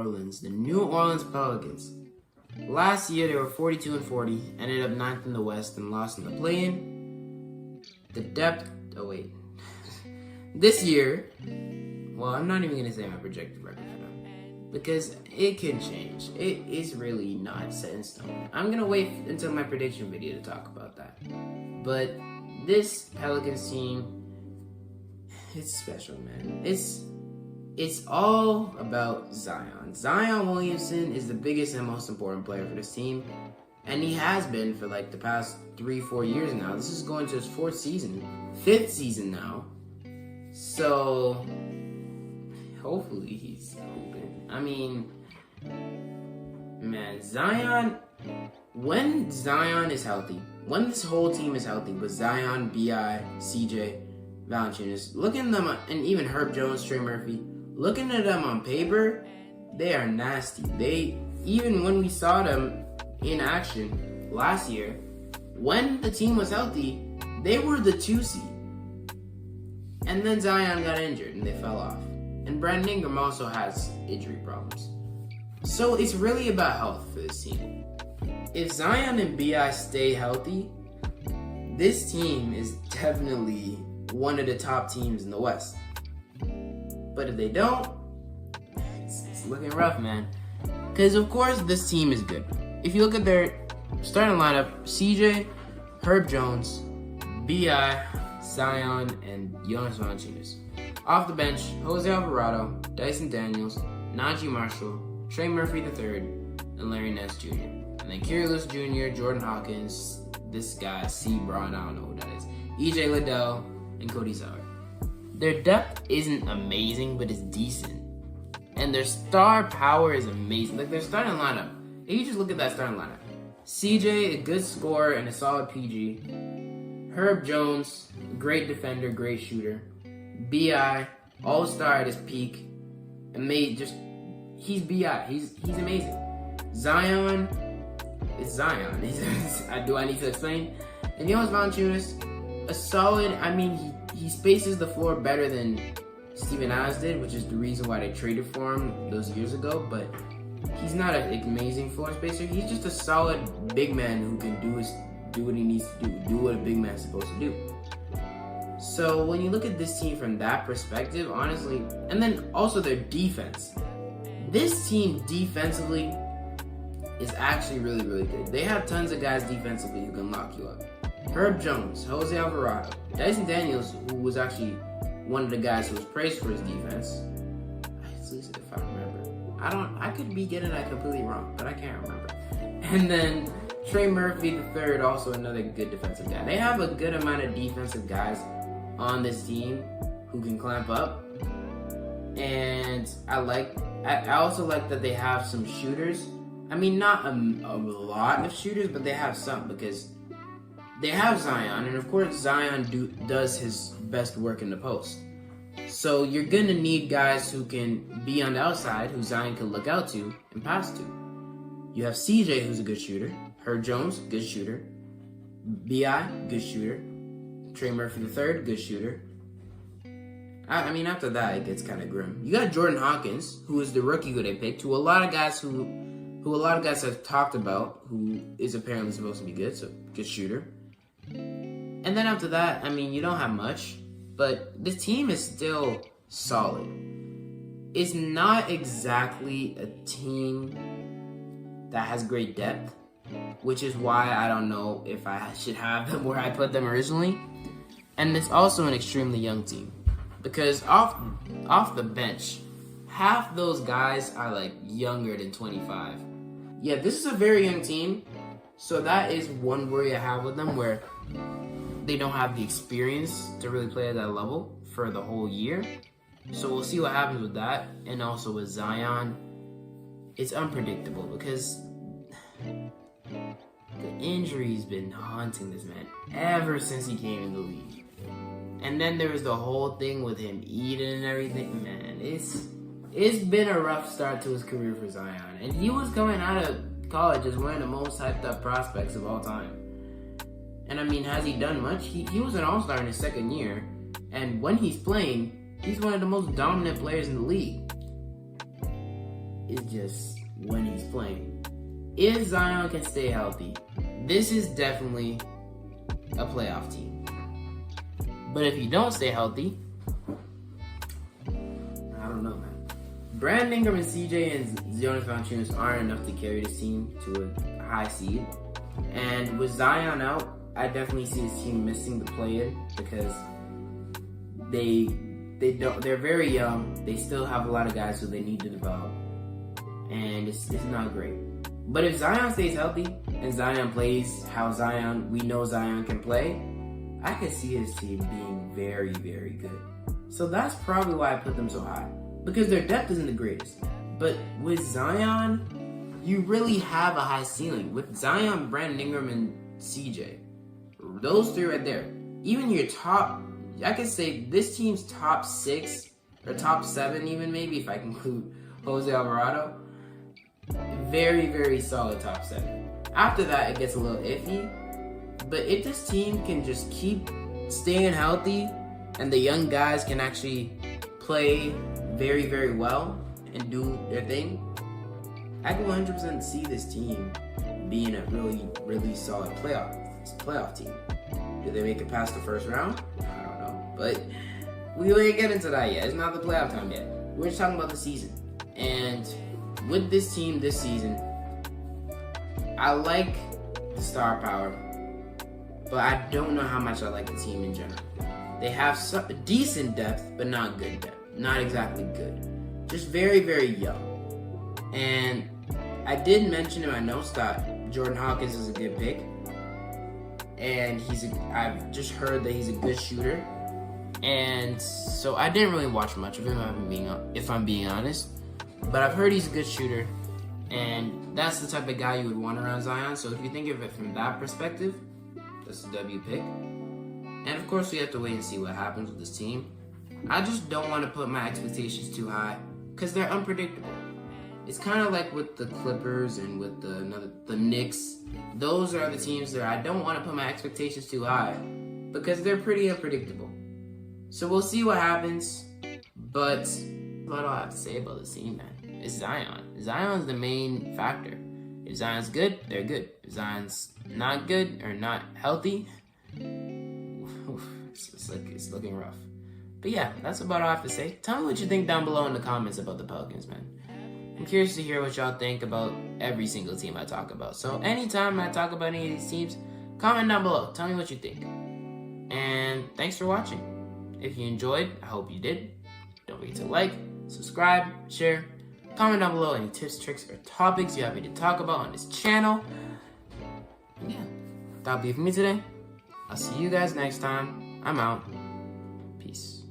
Orleans, the New Orleans Pelicans. Last year they were 42-40, ended up 9th in the West and lost in the play-in. The depth, this year, well, I'm not even going to say my projected record for them because it can change. It is really not set in stone. I'm going to wait until my prediction video to talk about that. But this Pelicans team, it's special, man. It's all about Zion. Zion Williamson is the biggest and most important player for this team. And he has been for like the past 3-4 years now. This is going to his 5th season now. So, hopefully he's open. I mean, man, Zion, when Zion is healthy, when this whole team is healthy, with Zion, B.I., CJ, Valanciunas, looking at them, and even Herb Jones, Trey Murphy, looking at them on paper, they are nasty. Even when we saw them in action last year, when the team was healthy, they were the 2 seed. And then Zion got injured and they fell off. And Brandon Ingram also has injury problems. So it's really about health for this team. If Zion and B.I. stay healthy, this team is definitely one of the top teams in the West. But if they don't, it's looking rough, man. Because, of course, this team is good. If you look at their starting lineup, CJ, Herb Jones, B.I., Zion, and Jonas Valanciunas. Off the bench, Jose Alvarado, Dyson Daniels, Najee Marshall, Trey Murphy III, and Larry Nance Jr. And then Kerry Lewis Jr., Jordan Hawkins, this guy, C. Braun, I don't know who that is, E.J. Liddell, and Cody Zeller. Their depth isn't amazing, but it's decent. And their star power is amazing. Like, their starting lineup, if you just look at that starting lineup, CJ, a good scorer and a solid PG. Herb Jones, great defender, great shooter. B.I., all-star at his peak. He's B.I., he's amazing. Zion is Zion. Do I need to explain? And Jonas Valanciunas, a solid, he spaces the floor better than Steven Adams did, which is the reason why they traded for him those years ago, but he's not an amazing floor spacer. He's just a solid big man who can do what he needs to do what a big man's supposed to do. So when you look at this team from that perspective, honestly, and then also their defense, this team defensively is actually really, really good. They have tons of guys defensively who can lock you up. Herb Jones, Jose Alvarado, Dyson Daniels, who was actually one of the guys who was praised for his defense. At least if I remember. I could be getting that completely wrong, but I can't remember. And then Trey Murphy III, also another good defensive guy. They have a good amount of defensive guys on this team who can clamp up. And I also like that they have some shooters. Not a lot of shooters, but they have some, because they have Zion, and of course Zion does his best work in the post. So you're gonna need guys who can be on the outside, who Zion can look out to and pass to. You have CJ, who's a good shooter. Herb Jones, good shooter. B.I., good shooter. Trey Murphy III, good shooter. After that, it gets kind of grim. You got Jordan Hawkins, who is the rookie who they picked, who a lot of guys have talked about, who is apparently supposed to be good, so good shooter. And then after that, you don't have much, but this team is still solid. It's not exactly a team that has great depth, which is why I don't know if I should have them where I put them originally. And it's also an extremely young team, because off the bench, half those guys are like younger than 25. Yeah, this is a very young team, so that is one worry I have with them, where they don't have the experience to really play at that level for the whole year. So we'll see what happens with that. And also with Zion, it's unpredictable because the injury's been haunting this man ever since he came in the league. And then there was the whole thing with him eating and everything. Man, it's been a rough start to his career for Zion. And he was coming out of college as one of the most hyped up prospects of all time. And has he done much? He was an all-star in his second year. And when he's playing, he's one of the most dominant players in the league. is just when he's playing. If Zion can stay healthy, this is definitely a playoff team. But if you don't stay healthy, I don't know, man. Brandon Ingram and CJ and Jonas Valanciunas aren't enough to carry this team to a high seed. And with Zion out, I definitely see this team missing the play-in because they're very young. They still have a lot of guys who they need to develop, and it's not great. But if Zion stays healthy and Zion plays how we know Zion can play, I could see his team being very, very good. So that's probably why I put them so high, because their depth isn't the greatest. But with Zion, you really have a high ceiling. With Zion, Brandon Ingram, and CJ, those three right there, even your top, I could say this team's top 6 or top 7 even, maybe if I can include Jose Alvarado, very, very solid top 7. After that, it gets a little iffy. But if this team can just keep staying healthy and the young guys can actually play very, very well and do their thing, I can 100% see this team being a really, really solid playoff team. Do they make it past the first round? I don't know. But we ain't get into that yet. It's not the playoff time yet. We're just talking about the season. And with this team this season, I like the star power, but I don't know how much I like the team in general. They have some decent depth, but not good depth. Not exactly good. Just very, very young. And I did mention in my notes that Jordan Hawkins is a good pick. And I've just heard that he's a good shooter. And so I didn't really watch much of him, if I'm being honest. But I've heard he's a good shooter. And that's the type of guy you would want around Zion. So if you think of it from that perspective, that's a W pick. And of course, we have to wait and see what happens with this team. I just don't want to put my expectations too high because they're unpredictable. It's kind of like with the Clippers and with the Knicks. Those are the teams that I don't want to put my expectations too high because they're pretty unpredictable. So we'll see what happens. But what do I have to say about this team, man? It's Zion. Zion's the main factor. If Zion's good, they're good. If Zion's not good or not healthy, it's looking rough. But yeah, that's about all I have to say. Tell me what you think down below in the comments about the Pelicans, man. I'm curious to hear what y'all think about every single team I talk about. So anytime I talk about any of these teams, comment down below. Tell me what you think. And thanks for watching. If you enjoyed, I hope you did. Don't forget to like, subscribe, share, comment down below any tips, tricks, or topics you have me to talk about on this channel. And yeah, that'll be it for me today. I'll see you guys next time. I'm out. Peace.